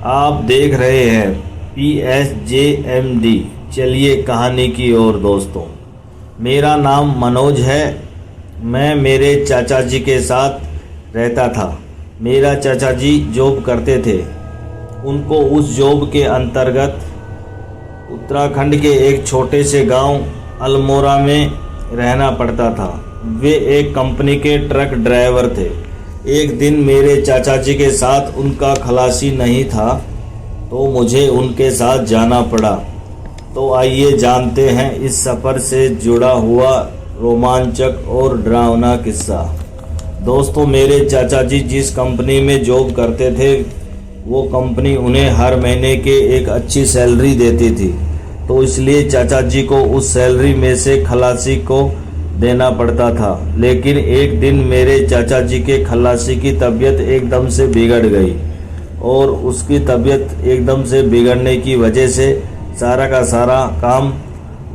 आप देख रहे हैं PSJMD। चलिए कहानी की ओर दोस्तों। मेरा नाम मनोज है। मैं मेरे चाचा जी के साथ रहता था। मेरा चाचा जी जॉब करते थे। उनको उस जॉब के अंतर्गत उत्तराखंड के एक छोटे से गांव अल्मोड़ा में रहना पड़ता था। वे एक कंपनी के ट्रक ड्राइवर थे। एक दिन मेरे चाचा जी के साथ उनका खलासी नहीं था तो मुझे उनके साथ जाना पड़ा। तो आइए जानते हैं इस सफ़र से जुड़ा हुआ रोमांचक और डरावना किस्सा। दोस्तों, मेरे चाचा जी जिस कंपनी में जॉब करते थे वो कंपनी उन्हें हर महीने के एक अच्छी सैलरी देती थी, तो इसलिए चाचा जी को उस सैलरी में से खलासी को देना पड़ता था। लेकिन एक दिन मेरे चाचा जी के खलासी की तबीयत एकदम से बिगड़ गई और उसकी तबीयत एकदम से बिगड़ने की वजह से सारा का सारा काम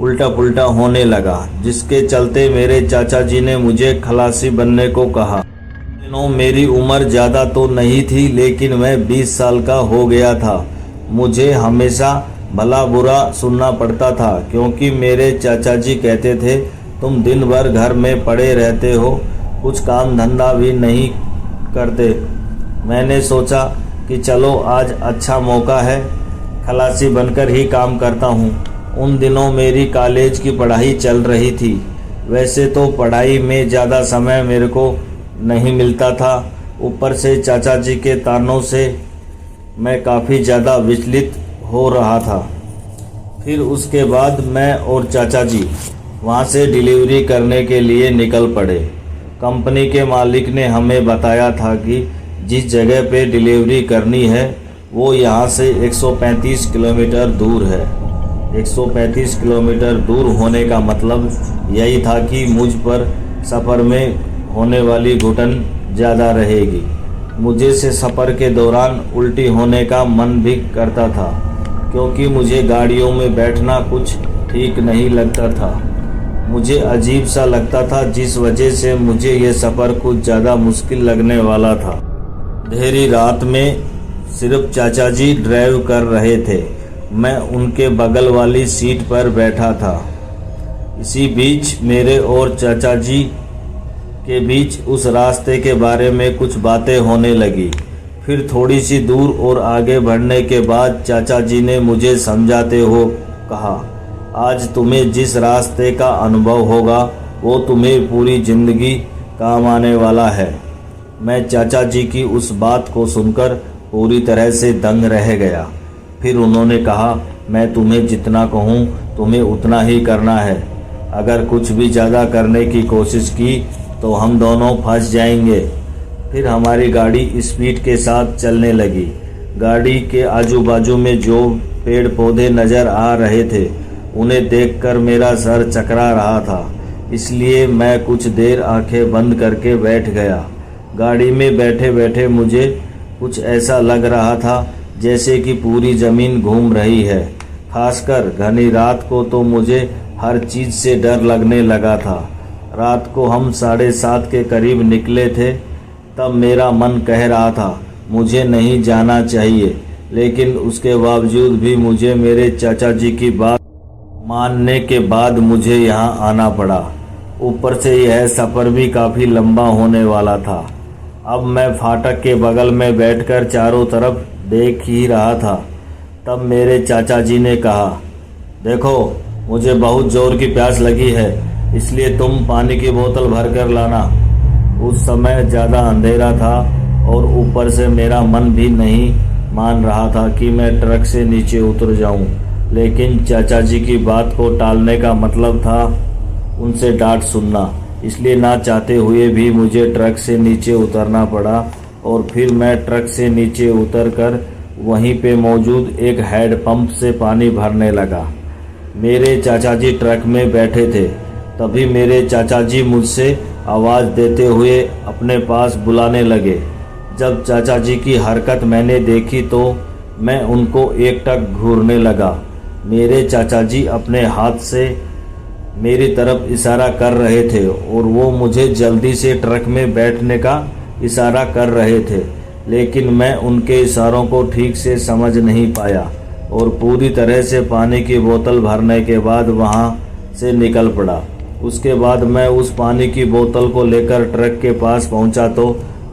उल्टा पुल्टा होने लगा, जिसके चलते मेरे चाचा जी ने मुझे खलासी बनने को कहा। दिनों मेरी उम्र ज़्यादा तो नहीं थी, लेकिन मैं 20 साल का हो गया था। मुझे हमेशा भला बुरा सुनना पड़ता था, क्योंकि मेरे चाचा जी कहते थे तुम दिन भर घर में पड़े रहते हो, कुछ काम धंधा भी नहीं करते। मैंने सोचा कि चलो आज अच्छा मौका है, खलासी बनकर ही काम करता हूँ। उन दिनों मेरी कॉलेज की पढ़ाई चल रही थी। वैसे तो पढ़ाई में ज़्यादा समय मेरे को नहीं मिलता था, ऊपर से चाचा जी के तानों से मैं काफ़ी ज़्यादा विचलित हो रहा था। फिर उसके बाद मैं और चाचा जी वहाँ से डिलीवरी करने के लिए निकल पड़े। कंपनी के मालिक ने हमें बताया था कि जिस जगह पे डिलीवरी करनी है वो यहाँ से 135 किलोमीटर दूर है। 135 किलोमीटर दूर होने का मतलब यही था कि मुझ पर सफ़र में होने वाली घुटन ज़्यादा रहेगी। मुझे से सफ़र के दौरान उल्टी होने का मन भी करता था, क्योंकि मुझे गाड़ियों में बैठना कुछ ठीक नहीं लगता था। मुझे अजीब सा लगता था, जिस वजह से मुझे यह सफ़र कुछ ज़्यादा मुश्किल लगने वाला था। अंधेरी रात में सिर्फ चाचा जी ड्राइव कर रहे थे। मैं उनके बगल वाली सीट पर बैठा था। इसी बीच मेरे और चाचा जी के बीच उस रास्ते के बारे में कुछ बातें होने लगी। फिर थोड़ी सी दूर और आगे बढ़ने के बाद चाचा जी ने मुझे समझाते हुए कहा, आज तुम्हें जिस रास्ते का अनुभव होगा वो तुम्हें पूरी ज़िंदगी काम आने वाला है। मैं चाचा जी की उस बात को सुनकर पूरी तरह से दंग रह गया। फिर उन्होंने कहा, मैं तुम्हें जितना कहूँ तुम्हें उतना ही करना है। अगर कुछ भी ज़्यादा करने की कोशिश की तो हम दोनों फंस जाएंगे। फिर हमारी गाड़ी स्पीड के साथ चलने लगी। गाड़ी के आजू बाजू में जो पेड़ पौधे नज़र आ रहे थे उन्हें देखकर मेरा सर चकरा रहा था, इसलिए मैं कुछ देर आंखें बंद करके बैठ गया। गाड़ी में बैठे बैठे मुझे कुछ ऐसा लग रहा था जैसे कि पूरी ज़मीन घूम रही है। खासकर घनी रात को तो मुझे हर चीज़ से डर लगने लगा था। रात को हम 7:30 के करीब निकले थे। तब मेरा मन कह रहा था मुझे नहीं जाना चाहिए, लेकिन उसके बावजूद भी मुझे मेरे चाचा जी की बात मानने के बाद मुझे यहाँ आना पड़ा। ऊपर से यह सफ़र भी काफ़ी लंबा होने वाला था। अब मैं फाटक के बगल में बैठकर चारों तरफ देख ही रहा था। तब मेरे चाचा जी ने कहा, देखो मुझे बहुत ज़ोर की प्यास लगी है, इसलिए तुम पानी की बोतल भर कर लाना। उस समय ज़्यादा अंधेरा था और ऊपर से मेरा मन भी नहीं मान रहा था कि मैं ट्रक से नीचे उतर जाऊं। लेकिन चाचा जी की बात को टालने का मतलब था उनसे डांट सुनना, इसलिए ना चाहते हुए भी मुझे ट्रक से नीचे उतरना पड़ा। और फिर मैं ट्रक से नीचे उतरकर वहीं पे मौजूद एक हैंड पंप से पानी भरने लगा। मेरे चाचा जी ट्रक में बैठे थे। तभी मेरे चाचा जी मुझसे आवाज़ देते हुए अपने पास बुलाने लगे। जब चाचा जी की हरकत मैंने देखी तो मैं उनको एकटक घूरने लगा। मेरे चाचा जी अपने हाथ से मेरी तरफ इशारा कर रहे थे और वो मुझे जल्दी से ट्रक में बैठने का इशारा कर रहे थे। लेकिन मैं उनके इशारों को ठीक से समझ नहीं पाया और पूरी तरह से पानी की बोतल भरने के बाद वहाँ से निकल पड़ा। उसके बाद मैं उस पानी की बोतल को लेकर ट्रक के पास पहुँचा तो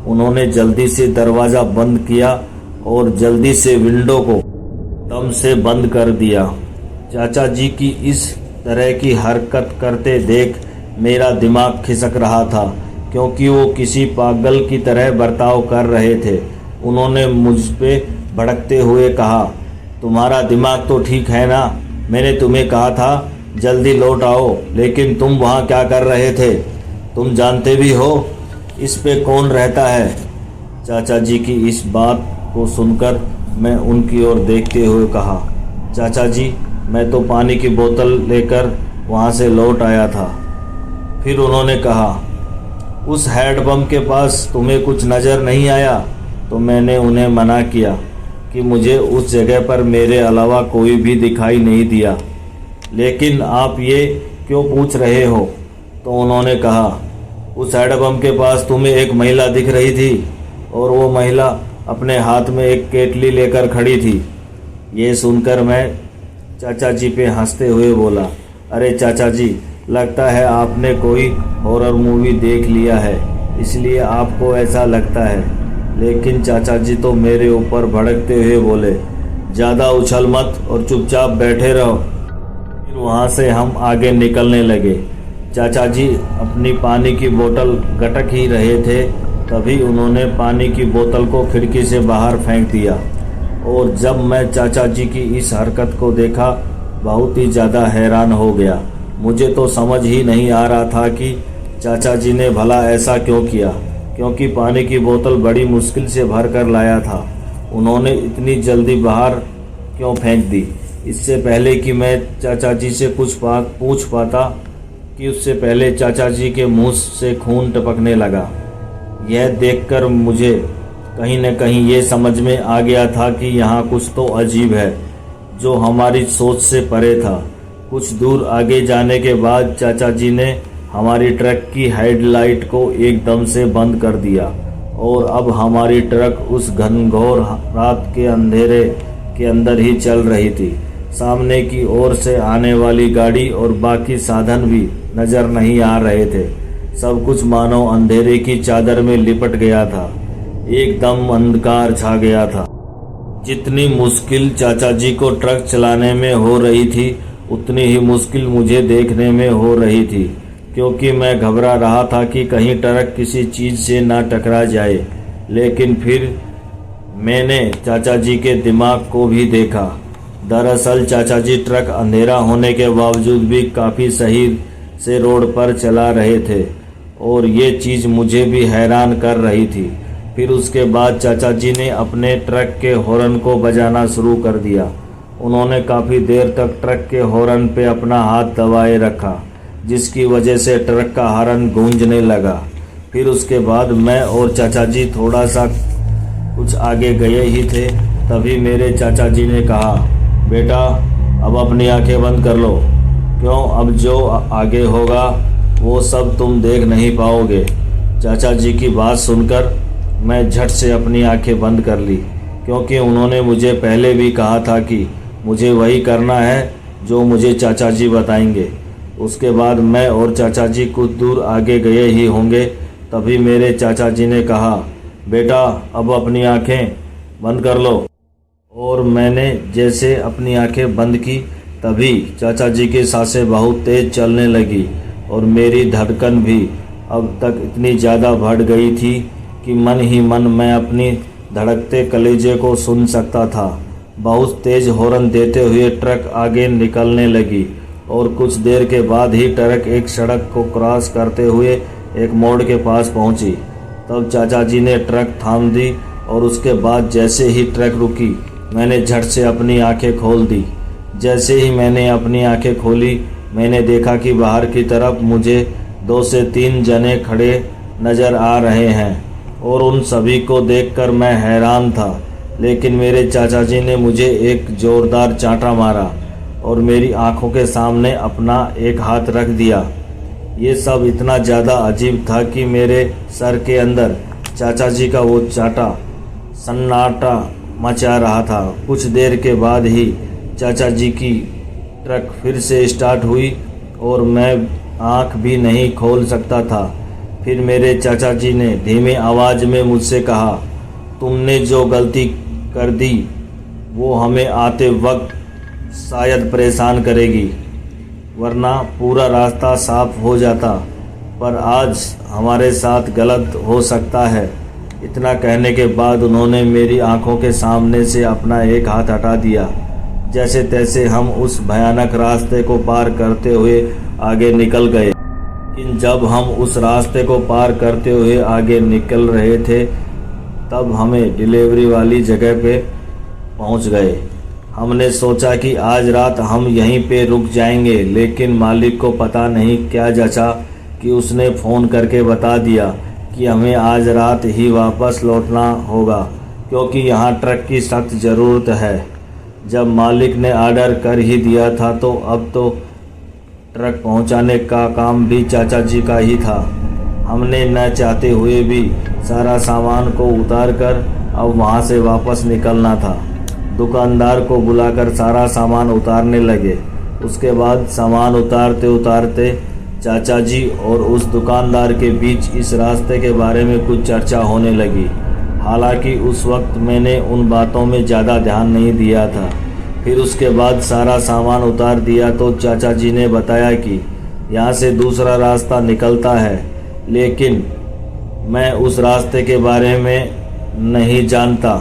उन्होंने जल्दी से दरवाज़ा बंद किया और जल्दी से विंडो को दम से बंद कर दिया। चाचा जी की इस तरह की हरकत करते देख मेरा दिमाग खिसक रहा था, क्योंकि वो किसी पागल की तरह बर्ताव कर रहे थे। उन्होंने मुझ पे भड़कते हुए कहा, तुम्हारा दिमाग तो ठीक है ना? मैंने तुम्हें कहा था जल्दी लौट आओ, लेकिन तुम वहाँ क्या कर रहे थे? तुम जानते भी हो इस पे कौन रहता है? चाचा जी की इस बात को सुनकर मैं उनकी ओर देखते हुए कहा, चाचा जी मैं तो पानी की बोतल लेकर वहाँ से लौट आया था। फिर उन्होंने कहा, उस हैंडपंप के पास तुम्हें कुछ नज़र नहीं आया? तो मैंने उन्हें मना किया कि मुझे उस जगह पर मेरे अलावा कोई भी दिखाई नहीं दिया। लेकिन आप ये क्यों पूछ रहे हो? तो उन्होंने कहा, उस हैंडपंप के पास तुम्हें एक महिला दिख रही थी और वो महिला अपने हाथ में एक केतली लेकर खड़ी थी। ये सुनकर मैं चाचा जी पे हंसते हुए बोला, अरे चाचा जी, लगता है आपने कोई हॉरर मूवी देख लिया है, इसलिए आपको ऐसा लगता है। लेकिन चाचा जी तो मेरे ऊपर भड़कते हुए बोले, ज़्यादा उछल मत और चुपचाप बैठे रहो। फिर वहाँ से हम आगे निकलने लगे। चाचा जी अपनी पानी की बोतल गटक ही रहे थे, तभी उन्होंने पानी की बोतल को खिड़की से बाहर फेंक दिया। और जब मैं चाचा जी की इस हरकत को देखा, बहुत ही ज़्यादा हैरान हो गया। मुझे तो समझ ही नहीं आ रहा था कि चाचा जी ने भला ऐसा क्यों किया, क्योंकि पानी की बोतल बड़ी मुश्किल से भर कर लाया था। उन्होंने इतनी जल्दी बाहर क्यों फेंक दी? इससे पहले कि मैं चाचा जी से कुछ पूछ पाता कि उससे पहले चाचा जी के मुंह से खून टपकने लगा। यह देखकर मुझे कहीं न कहीं ये समझ में आ गया था कि यहाँ कुछ तो अजीब है, जो हमारी सोच से परे था। कुछ दूर आगे जाने के बाद चाचा जी ने हमारी ट्रक की हेडलाइट को एकदम से बंद कर दिया और अब हमारी ट्रक उस घनघोर रात के अंधेरे के अंदर ही चल रही थी। सामने की ओर से आने वाली गाड़ी और बाकी साधन भी नजर नहीं आ रहे थे। सब कुछ मानो अंधेरे की चादर में लिपट गया था। एकदम अंधकार छा गया था। जितनी मुश्किल चाचा जी को ट्रक चलाने में हो रही थी, उतनी ही मुश्किल मुझे देखने में हो रही थी, क्योंकि मैं घबरा रहा था कि कहीं ट्रक किसी चीज़ से ना टकरा जाए। लेकिन फिर मैंने चाचा जी के दिमाग को भी देखा। दरअसल चाचा जी ट्रक अंधेरा होने के बावजूद भी काफ़ी सही से रोड पर चला रहे थे और ये चीज़ मुझे भी हैरान कर रही थी। फिर उसके बाद चाचा जी ने अपने ट्रक के हॉर्न को बजाना शुरू कर दिया। उन्होंने काफ़ी देर तक ट्रक के हॉर्न पे अपना हाथ दबाए रखा, जिसकी वजह से ट्रक का हॉर्न गूंजने लगा। फिर उसके बाद मैं और चाचा जी थोड़ा सा कुछ आगे गए ही थे, तभी मेरे चाचा जी ने कहा, बेटा अब अपनी आंखें बंद कर लो। क्यों? अब जो आगे होगा वो सब तुम देख नहीं पाओगे। चाचा जी की बात सुनकर मैं झट से अपनी आंखें बंद कर ली, क्योंकि उन्होंने मुझे पहले भी कहा था कि मुझे वही करना है जो मुझे चाचा जी बताएंगे। उसके बाद मैं और चाचा जी कुछ दूर आगे गए ही होंगे, तभी मेरे चाचा जी ने कहा, बेटा अब अपनी आंखें बंद कर लो। और मैंने जैसे अपनी आंखें बंद की, तभी चाचा जी की सांसें बहुत तेज़ चलने लगी और मेरी धड़कन भी अब तक इतनी ज़्यादा बढ़ गई थी कि मन ही मन मैं अपनी धड़कते कलेजे को सुन सकता था। बहुत तेज़ हॉर्न देते हुए ट्रक आगे निकलने लगी और कुछ देर के बाद ही ट्रक एक सड़क को क्रॉस करते हुए एक मोड़ के पास पहुंची। तब चाचा जी ने ट्रक थाम दी और उसके बाद जैसे ही ट्रक रुकी, मैंने झट से अपनी आंखें खोल दी। जैसे ही मैंने अपनी आंखें खोली, मैंने देखा कि बाहर की तरफ मुझे 2 से 3 जने खड़े नज़र आ रहे हैं और उन सभी को देखकर मैं हैरान था। लेकिन मेरे चाचा जी ने मुझे एक ज़ोरदार चांटा मारा और मेरी आंखों के सामने अपना एक हाथ रख दिया। ये सब इतना ज़्यादा अजीब था कि मेरे सर के अंदर चाचा जी का वो चांटा सन्नाटा मचा रहा था। कुछ देर के बाद ही चाचा जी की ट्रक फिर से स्टार्ट हुई और मैं आंख भी नहीं खोल सकता था। फिर मेरे चाचा जी ने धीमी आवाज़ में मुझसे कहा, तुमने जो गलती कर दी वो हमें आते वक्त शायद परेशान करेगी, वरना पूरा रास्ता साफ हो जाता, पर आज हमारे साथ गलत हो सकता है। इतना कहने के बाद उन्होंने मेरी आंखों के सामने से अपना एक हाथ हटा दिया। जैसे तैसे हम उस भयानक रास्ते को पार करते हुए आगे निकल गए। लेकिन जब हम उस रास्ते को पार करते हुए आगे निकल रहे थे तब हमें डिलीवरी वाली जगह पे पहुंच गए। हमने सोचा कि आज रात हम यहीं पे रुक जाएंगे, लेकिन मालिक को पता नहीं क्या जचा कि उसने फ़ोन करके बता दिया कि हमें आज रात ही वापस लौटना होगा, क्योंकि यहाँ ट्रक की सख्त ज़रूरत है। जब मालिक ने ऑर्डर कर ही दिया था तो अब तो ट्रक पहुँचाने का काम भी चाचा जी का ही था। हमने न चाहते हुए भी सारा सामान को उतार कर अब वहाँ से वापस निकलना था। दुकानदार को बुलाकर सारा सामान उतारने लगे। उसके बाद सामान उतारते उतारते चाचा जी और उस दुकानदार के बीच इस रास्ते के बारे में कुछ चर्चा होने लगी। हालांकि उस वक्त मैंने उन बातों में ज़्यादा ध्यान नहीं दिया था। फिर उसके बाद सारा सामान उतार दिया तो चाचा जी ने बताया कि यहाँ से दूसरा रास्ता निकलता है, लेकिन मैं उस रास्ते के बारे में नहीं जानता।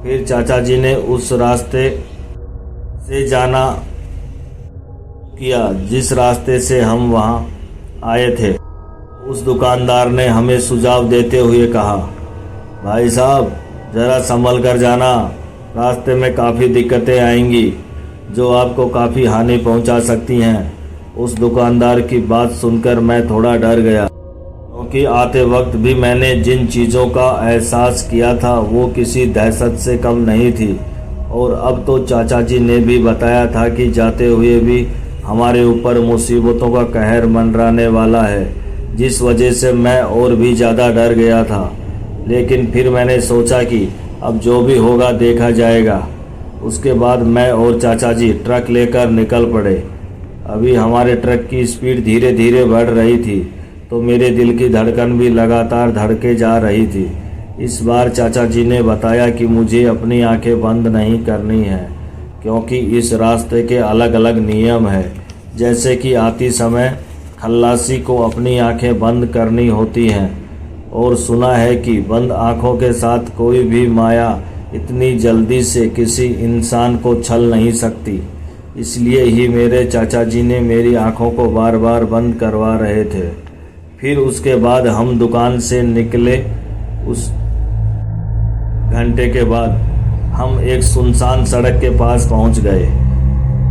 फिर चाचा जी ने उस रास्ते से जाना किया जिस रास्ते से हम वहाँ आए थे। उस दुकानदार ने हमें सुझाव देते हुए कहा, भाई साहब ज़रा संभल कर जाना, रास्ते में काफ़ी दिक्कतें आएंगी जो आपको काफ़ी हानि पहुंचा सकती हैं। उस दुकानदार की बात सुनकर मैं थोड़ा डर गया, क्योंकि आते वक्त भी मैंने जिन चीज़ों का एहसास किया था वो किसी दहशत से कम नहीं थी। और अब तो चाचा जी ने भी बताया था कि जाते हुए भी हमारे ऊपर मुसीबतों का कहर मंडराने वाला है, जिस वजह से मैं और भी ज़्यादा डर गया था। लेकिन फिर मैंने सोचा कि अब जो भी होगा देखा जाएगा। उसके बाद मैं और चाचा जी ट्रक लेकर निकल पड़े। अभी हमारे ट्रक की स्पीड धीरे धीरे बढ़ रही थी तो मेरे दिल की धड़कन भी लगातार धड़के जा रही थी। इस बार चाचा जी ने बताया कि मुझे अपनी आंखें बंद नहीं करनी है, क्योंकि इस रास्ते के अलग अलग नियम हैं। जैसे कि आती समय खल्लासी को अपनी आंखें बंद करनी होती हैं, और सुना है कि बंद आंखों के साथ कोई भी माया इतनी जल्दी से किसी इंसान को छल नहीं सकती। इसलिए ही मेरे चाचा जी ने मेरी आंखों को बार बार बंद करवा रहे थे। फिर उसके बाद हम दुकान से निकले। उस घंटे के बाद हम एक सुनसान सड़क के पास पहुंच गए।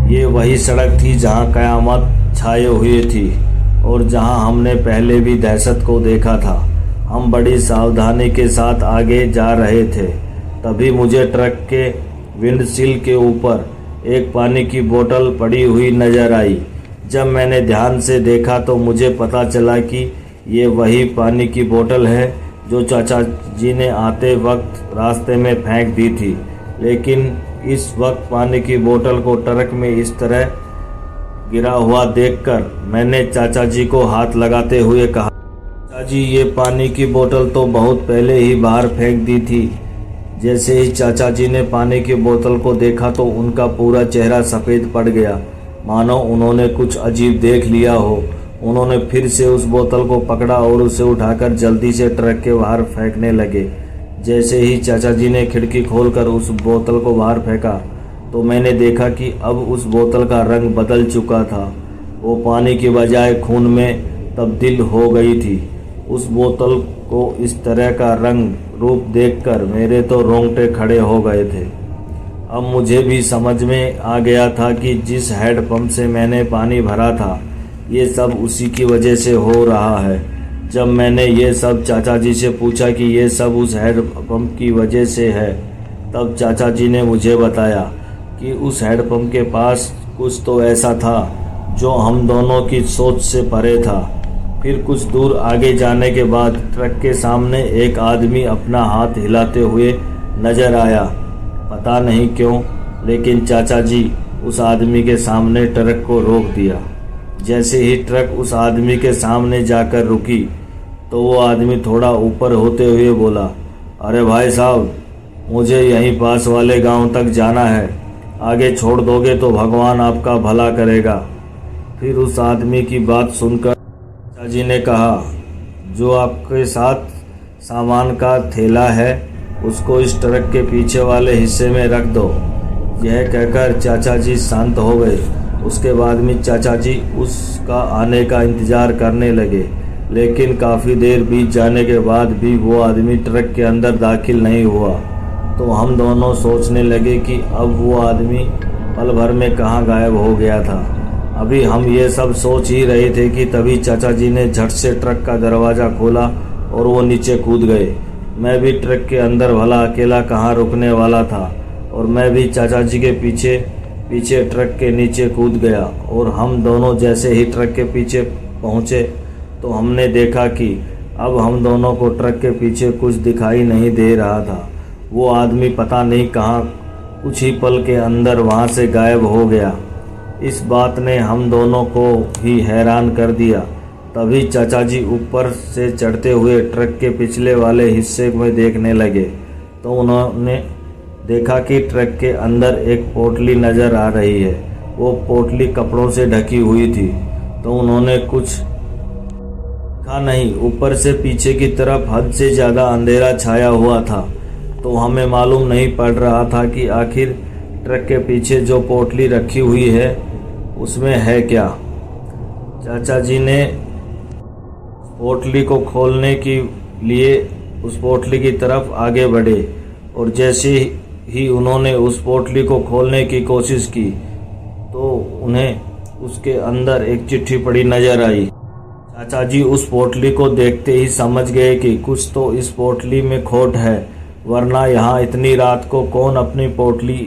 ये वही सड़क थी जहां कयामत छाए हुई थी और जहां हमने पहले भी दहशत को देखा था। हम बड़ी सावधानी के साथ आगे जा रहे थे। तभी मुझे ट्रक के विंडशील के ऊपर एक पानी की बोतल पड़ी हुई नज़र आई। जब मैंने ध्यान से देखा तो मुझे पता चला कि ये वही पानी की बोतल है जो चाचा जी ने आते वक्त रास्ते में फेंक दी थी। लेकिन इस वक्त पानी की बोतल को ट्रक में इस तरह गिरा हुआ देखकर मैंने चाचा जी को हाथ लगाते हुए कहा, चाचा जी ये पानी की बोतल तो बहुत पहले ही बाहर फेंक दी थी। जैसे ही चाचा जी ने पानी की बोतल को देखा तो उनका पूरा चेहरा सफ़ेद पड़ गया, मानो उन्होंने कुछ अजीब देख लिया हो। उन्होंने फिर से उस बोतल को पकड़ा और उसे उठाकर जल्दी से ट्रक के बाहर फेंकने लगे। जैसे ही चाचा जी ने खिड़की खोलकर उस बोतल को बाहर फेंका तो मैंने देखा कि अब उस बोतल का रंग बदल चुका था। वो पानी की बजाय खून में तब्दील हो गई थी। उस बोतल को इस तरह का रंग रूप देखकर मेरे तो रोंगटे खड़े हो गए थे। अब मुझे भी समझ में आ गया था कि जिस हैंडपंप से मैंने पानी भरा था ये सब उसी की वजह से हो रहा है। जब मैंने ये सब चाचा जी से पूछा कि ये सब उस हैंडपंप की वजह से है, तब चाचा जी ने मुझे बताया कि उस हैंडपंप के पास कुछ तो ऐसा था जो हम दोनों की सोच से परे था। फिर कुछ दूर आगे जाने के बाद ट्रक के सामने एक आदमी अपना हाथ हिलाते हुए नजर आया। पता नहीं क्यों, लेकिन चाचा जी उस आदमी के सामने ट्रक को रोक दिया। जैसे ही ट्रक उस आदमी के सामने जाकर रुकी तो वो आदमी थोड़ा ऊपर होते हुए बोला, अरे भाई साहब, मुझे यहीं पास वाले गांव तक जाना है, आगे छोड़ दोगे तो भगवान आपका भला करेगा। फिर उस आदमी की बात सुनकर चाचा जी ने कहा, जो आपके साथ सामान का थैला है उसको इस ट्रक के पीछे वाले हिस्से में रख दो। यह कहकर चाचा जी शांत हो गए। उसके बाद में चाचा जी उसका आने का इंतज़ार करने लगे, लेकिन काफ़ी देर बीत जाने के बाद भी वो आदमी ट्रक के अंदर दाखिल नहीं हुआ। तो हम दोनों सोचने लगे कि अब वो आदमी पल भर में कहाँ गायब हो गया था। अभी हम ये सब सोच ही रहे थे कि तभी चाचा जी ने झट से ट्रक का दरवाज़ा खोला और वो नीचे कूद गए। मैं भी ट्रक के अंदर भला अकेला कहाँ रुकने वाला था, और मैं भी चाचा जी के पीछे पीछे ट्रक के नीचे कूद गया। और हम दोनों जैसे ही ट्रक के पीछे पहुँचे तो हमने देखा कि अब हम दोनों को ट्रक के पीछे कुछ दिखाई नहीं दे रहा था। वो आदमी पता नहीं कहाँ कुछ ही पल के अंदर वहाँ से गायब हो गया। इस बात ने हम दोनों को ही हैरान कर दिया। तभी चाचा जी ऊपर से चढ़ते हुए ट्रक के पिछले वाले हिस्से में देखने लगे तो उन्होंने देखा कि ट्रक के अंदर एक पोटली नज़र आ रही है। वो पोटली कपड़ों से ढकी हुई थी। तो उन्होंने कुछ कहा नहीं, ऊपर से पीछे की तरफ हद से ज़्यादा अंधेरा छाया हुआ था, तो हमें मालूम नहीं पड़ रहा था कि आखिर ट्रक के पीछे जो पोटली रखी हुई है उसमें है क्या। चाचा जी ने पोटली को खोलने के लिए उस पोटली की तरफ आगे बढ़े, और जैसे ही उन्होंने उस पोटली को खोलने की कोशिश की तो उन्हें उसके अंदर एक चिट्ठी पड़ी नजर आई। चाचा जी उस पोटली को देखते ही समझ गए कि कुछ तो इस पोटली में खोट है, वरना यहाँ इतनी रात को कौन अपनी पोटली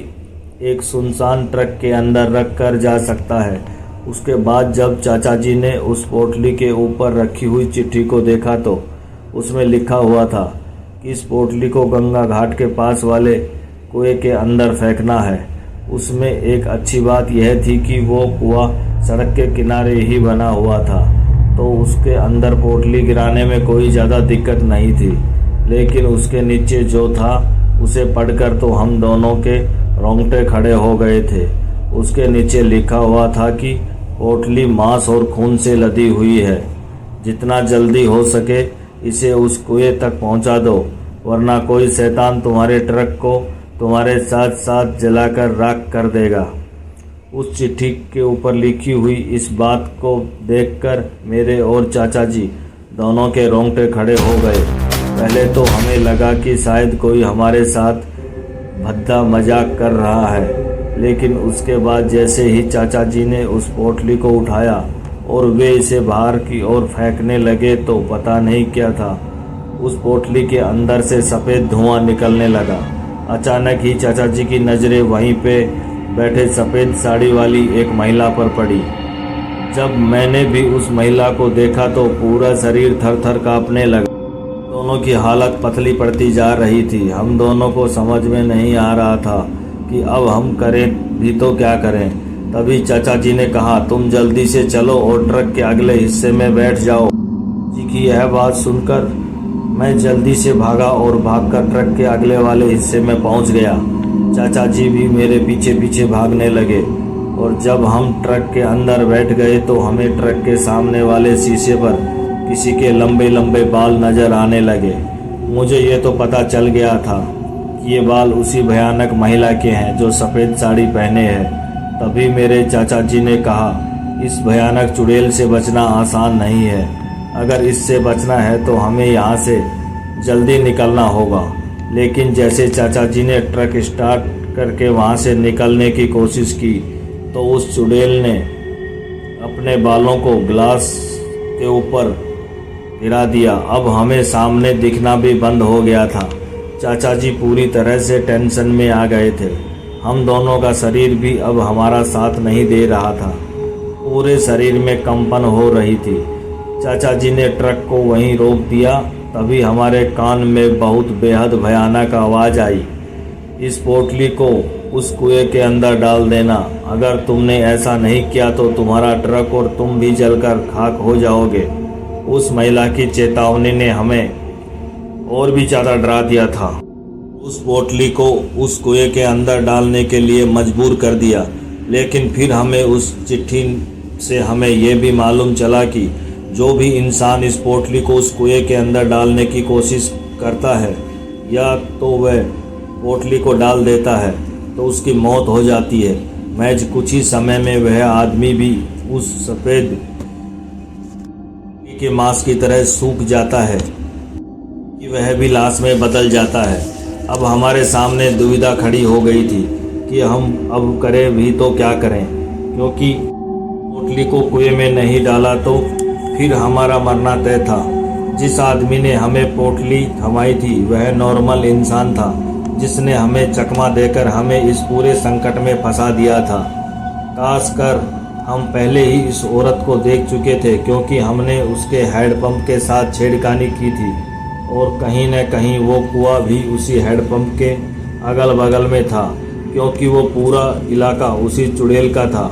एक सुनसान ट्रक के अंदर रख कर जा सकता है। उसके बाद जब चाचा जी ने उस पोटली के ऊपर रखी हुई चिट्ठी को देखा तो उसमें लिखा हुआ था कि इस पोटली को गंगा घाट के पास वाले कुएं के अंदर फेंकना है। उसमें एक अच्छी बात यह थी कि वो कुआं सड़क के किनारे ही बना हुआ था, तो उसके अंदर पोटली गिराने में कोई ज़्यादा दिक्कत नहीं थी। लेकिन उसके नीचे जो था उसे पढ़कर तो हम दोनों के रोंगटे खड़े हो गए थे। उसके नीचे लिखा हुआ था कि पोटली मांस और खून से लदी हुई है, जितना जल्दी हो सके इसे उस कुएं तक पहुंचा दो, वरना कोई शैतान तुम्हारे ट्रक को तुम्हारे साथ साथ जलाकर राख कर देगा। उस चिट्ठी के ऊपर लिखी हुई इस बात को देखकर मेरे और चाचा जी दोनों के रोंगटे खड़े हो गए। पहले तो हमें लगा कि शायद कोई हमारे साथ भद्दा मजाक कर रहा है, लेकिन उसके बाद जैसे ही चाचा जी ने उस पोटली को उठाया और वे इसे बाहर की ओर फेंकने लगे तो पता नहीं क्या था, उस पोटली के अंदर से सफ़ेद धुआं निकलने लगा। अचानक ही चाचा जी की नज़रें वहीं पे बैठे सफ़ेद साड़ी वाली एक महिला पर पड़ी। जब मैंने भी उस महिला को देखा तो पूरा शरीर थर थर काँपने लगा। दोनों की हालत पतली पड़ती जा रही थी। हम दोनों को समझ में नहीं आ रहा था कि अब हम करें भी तो क्या करें। तभी चाचा जी ने कहा, तुम जल्दी से चलो और ट्रक के अगले हिस्से में बैठ जाओ। जी की यह बात सुनकर मैं जल्दी से भागा और भागकर ट्रक के अगले वाले हिस्से में पहुंच गया। चाचा जी भी मेरे पीछे पीछे भागने लगे, और जब हम ट्रक के अंदर बैठ गए तो हमें ट्रक के सामने वाले शीशे पर किसी के लंबे लंबे बाल नजर आने लगे। मुझे ये तो पता चल गया था कि ये बाल उसी भयानक महिला के हैं जो सफ़ेद साड़ी पहने हैं। तभी मेरे चाचा जी ने कहा, इस भयानक चुड़ैल से बचना आसान नहीं है। अगर इससे बचना है तो हमें यहाँ से जल्दी निकलना होगा। लेकिन जैसे चाचा जी ने ट्रक स्टार्ट करके वहाँ से निकलने की कोशिश की तो उस चुड़ैल ने अपने बालों को ग्लास के ऊपर गिरा दिया। अब हमें सामने दिखना भी बंद हो गया था। चाचा जी पूरी तरह से टेंशन में आ गए थे। हम दोनों का शरीर भी अब हमारा साथ नहीं दे रहा था। पूरे शरीर में कंपन हो रही थी। चाचा जी ने ट्रक को वहीं रोक दिया। तभी हमारे कान में बहुत बेहद भयानक आवाज़ आई, इस पोटली को उस कुएं के अंदर डाल देना। अगर तुमने ऐसा नहीं किया तो तुम्हारा ट्रक और तुम भी जलकर खाक हो जाओगे। उस महिला की चेतावनी ने हमें और भी ज़्यादा डरा दिया था। उस पोटली को उस कुएं के अंदर डालने के लिए मजबूर कर दिया। लेकिन फिर हमें उस चिट्ठी से हमें यह भी मालूम चला कि जो भी इंसान इस पोटली को उस कुएं के अंदर डालने की कोशिश करता है या तो वह पोटली को डाल देता है तो उसकी मौत हो जाती है। महज कुछ ही समय में वह आदमी भी उस सफ़ेद के मांस की तरह सूख जाता है कि वह भी लाश में बदल जाता है। अब हमारे सामने दुविधा खड़ी हो गई थी कि हम अब करें भी तो क्या करें, क्योंकि पोटली को कुएं में नहीं डाला तो फिर हमारा मरना तय था। जिस आदमी ने हमें पोटली थमाई थी वह नॉर्मल इंसान था, जिसने हमें चकमा देकर हमें इस पूरे संकट में फंसा दिया था। खास कर हम पहले ही इस औरत को देख चुके थे, क्योंकि हमने उसके हैंडपंप के साथ छेड़खानी की थी और कहीं न कहीं वो कुआं भी उसी हैंडपंप के अगल बगल में था, क्योंकि वो पूरा इलाका उसी चुड़ैल का था।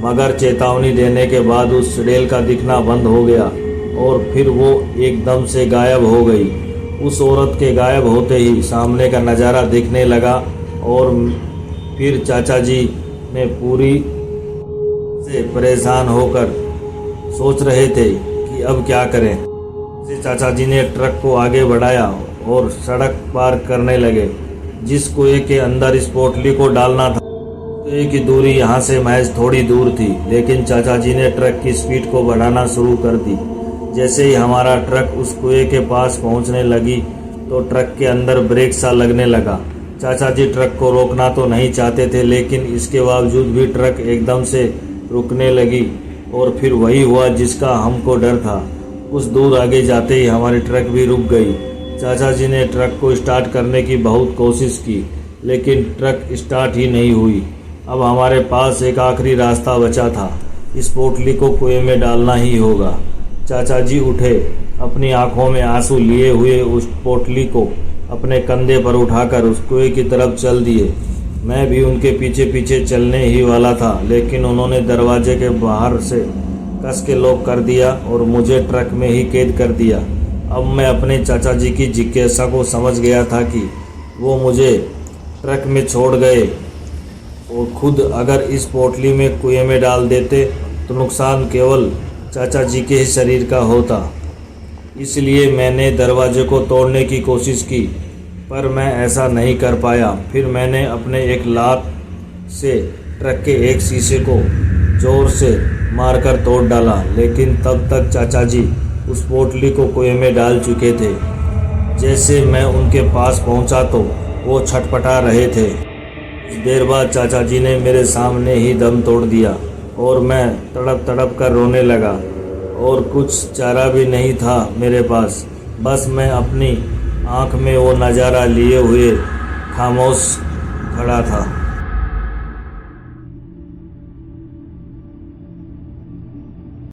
मगर चेतावनी देने के बाद उस चुड़ैल का दिखना बंद हो गया और फिर वो एकदम से गायब हो गई। उस औरत के गायब होते ही सामने का नज़ारा दिखने लगा और फिर चाचा जी ने पूरी से परेशान होकर सोच रहे थे कि अब क्या करें। फिर चाचा जी ने ट्रक को आगे बढ़ाया और सड़क पार करने लगे। जिस कुएं के अंदर इस पोटली को डालना था, कुएं की दूरी यहाँ से महज थोड़ी दूर थी, लेकिन चाचा जी ने ट्रक की स्पीड को बढ़ाना शुरू कर दी। जैसे ही हमारा ट्रक उस कुएं के पास पहुँचने लगी तो ट्रक के अंदर ब्रेक सा लगने लगा। चाचा जी ट्रक को रोकना तो नहीं चाहते थे, लेकिन इसके बावजूद भी ट्रक एकदम से रुकने लगी और फिर वही हुआ जिसका हमको डर था। कुछ दूर आगे जाते ही हमारी ट्रक भी रुक गई। चाचा जी ने ट्रक को स्टार्ट करने की बहुत कोशिश की, लेकिन ट्रक स्टार्ट ही नहीं हुई। अब हमारे पास एक आखिरी रास्ता बचा था, इस पोटली को कुएं में डालना ही होगा। चाचा जी उठे, अपनी आंखों में आंसू लिए हुए उस पोटली को अपने कंधे पर उठाकर उस कुएं की तरफ चल दिए। मैं भी उनके पीछे पीछे चलने ही वाला था, लेकिन उन्होंने दरवाजे के बाहर से कस के लॉक कर दिया और मुझे ट्रक में ही कैद कर दिया। अब मैं अपने चाचा जी की जिज्ञासा को समझ गया था कि वो मुझे ट्रक में छोड़ गए और खुद अगर इस पोटली में कुएं में डाल देते तो नुकसान केवल चाचा जी के ही शरीर का होता। इसलिए मैंने दरवाजे को तोड़ने की कोशिश की, पर मैं ऐसा नहीं कर पाया। फिर मैंने अपने एक लात से ट्रक के एक शीशे को जोर से मारकर तोड़ डाला, लेकिन तब तक चाचा जी उस पोटली को कुएं में डाल चुके थे। जैसे मैं उनके पास पहुंचा तो वो छटपटा रहे थे। कुछ देर बाद चाचा जी ने मेरे सामने ही दम तोड़ दिया और मैं तड़प तड़प कर रोने लगा और कुछ चारा भी नहीं था मेरे पास। बस मैं अपनी आँख में वो नज़ारा लिए हुए खामोश खड़ा था।